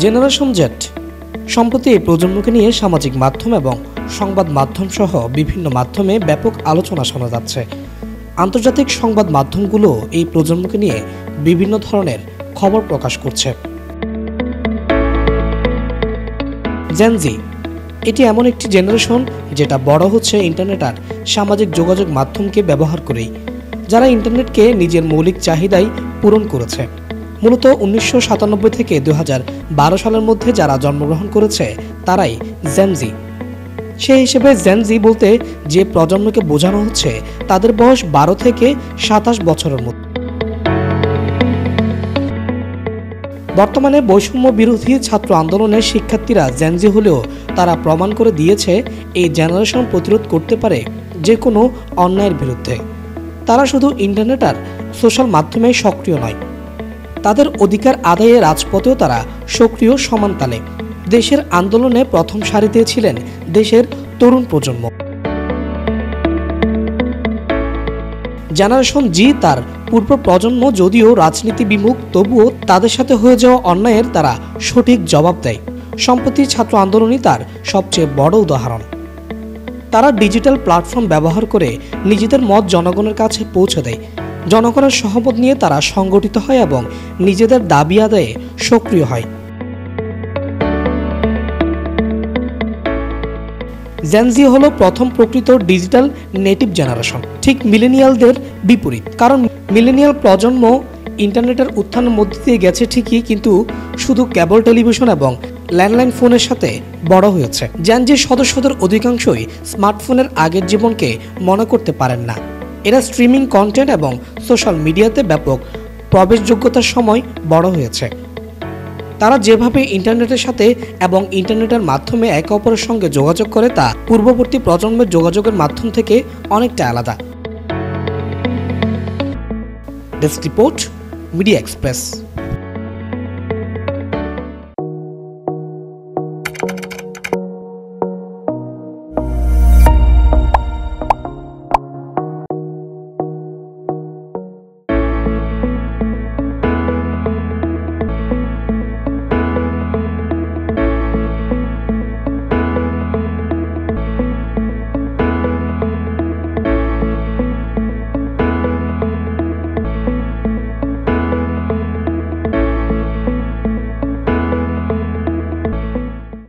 Generation Z সম্প্রতি এই প্রজন্মকে নিয়ে সামাজিক মাধ্যম এবং সংবাদ মাধ্যম সহ বিভিন্ন মাধ্যমে ব্যাপক আলোচনা শোনা যাচ্ছে। আন্তর্জাতিক সংবাদ মাধ্যমগুলো এই প্রজন্মকে নিয়ে বিভিন্ন ধরনের খবর প্রকাশ করছে। জেন জি এটি এমন একটি জেনারেশন যেটা বড় হচ্ছে ইন্টারনেট আর সামাজিক যোগাযোগ মাধ্যমকে ব্যবহার করেই, যারা ইন্টারনেটকে নিজের মৌলিক চাহিদাই পূরণ করেছে। মূলত 1997 থেকে 2012 সালের মধ্যে যারা জন্মগ্রহণ করেছে তারাই জেন জি। সেই হিসেবে জেন জি বলতে যে প্রজন্মকে বোঝানো হচ্ছে তাদের বয়স 12 থেকে 27 বছরের মধ্যে। বর্তমানে বৈষম্য বিরোধী ছাত্র আন্দোলনের শিক্ষার্থীরা জেন জি হলেও তারা প্রমাণ করে দিয়েছে এই জেনারেশন প্রতিরোধ করতে পারে যে কোনো অন্যায়ের বিরুদ্ধে। তারা শুধু ইন্টারনেট আর সোশ্যাল মাধ্যমে সক্রিয় নয়, তাদের অধিকার আদায়ে রাজপথেও তারা সক্রিয় সমান তালে। দেশের আন্দোলনে প্রথম সারিতে ছিলেন দেশের তরুণ প্রজন্ম। জেনারেশন জি তার পূর্ব প্রজন্ম যদিও রাজনীতি বিমুখ, তবুও তাদের সাথে হয়ে যাওয়া অন্যায়ের তারা সঠিক জবাব দেয়। সম্প্রতি ছাত্র আন্দোলনই তার সবচেয়ে বড় উদাহরণ। তারা ডিজিটাল প্ল্যাটফর্ম ব্যবহার করে নিজেদের মত জনগণের কাছে পৌঁছে দেয়। জনগণের সহমত নিয়ে তারা সংগঠিত হয় এবং নিজেদের দাবি আদায়ে সক্রিয় হয়। জেন জি হলো প্রথম প্রকৃত ডিজিটাল নেটিভ জেনারেশন, ঠিক মিলেনিয়ালদের বিপরীত। কারণ মিলেনিয়াল প্রজন্ম ইন্টারনেটের উত্থানের মধ্যে দিয়ে গেছে ঠিকই, কিন্তু শুধু কেবল টেলিভিশন এবং ল্যান্ডলাইন ফোনের সাথে বড় হয়েছে। জেন জি সদস্যদের অধিকাংশই স্মার্টফোনের আগের জীবনকে মনে করতে পারেন না। এরা স্ট্রিমিং কন্টেন্ট এবং সোশ্যাল মিডিয়াতে ব্যাপক প্রবেশযোগ্যতার সময় বড় হয়েছে। তারা যেভাবে ইন্টারনেটের সাথে এবং ইন্টারনেটের মাধ্যমে একে অপরের সঙ্গে যোগাযোগ করে তা পূর্ববর্তী প্রজন্মের যোগাযোগের মাধ্যম থেকে অনেকটা আলাদা। Desk report, media express.